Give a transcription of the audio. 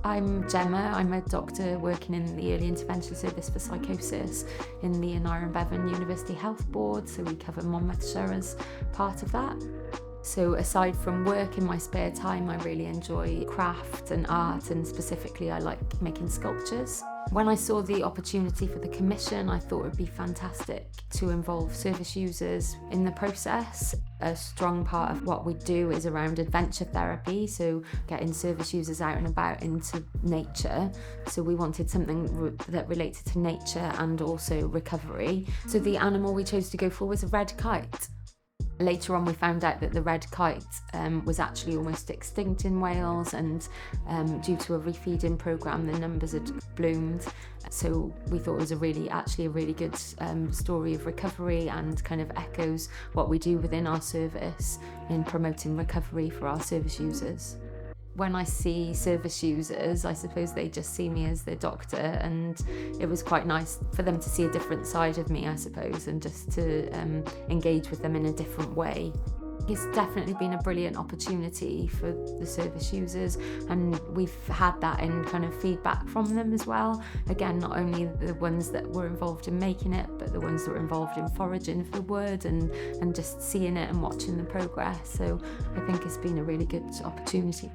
I'm Gemma. I'm a doctor working in the Early Intervention Service for Psychosis in the Aneurin Bevan University Health Board, so we cover Monmouthshire as part of that. So aside from work, in my spare time, I really enjoy craft and art, and specifically I like making sculptures. When I saw the opportunity for the commission, I thought it would be fantastic to involve service users in the process. A strong part of what we do is around adventure therapy, so getting service users out and about into nature. So we wanted something that related to nature and also recovery. So the animal we chose to go for was a red kite. Later on we found out that the red kite was actually almost extinct in Wales, and due to a refeeding programme the numbers had bloomed. So we thought it was a really good story of recovery, and kind of echoes what we do within our service in promoting recovery for our service users. When I see service users, I suppose they just see me as their doctor, and it was quite nice for them to see a different side of me, I suppose, and just to engage with them in a different way. It's definitely been a brilliant opportunity for the service users, and we've had that in kind of feedback from them as well. Again, not only the ones that were involved in making it, but the ones that were involved in foraging for wood and just seeing it and watching the progress. So I think it's been a really good opportunity.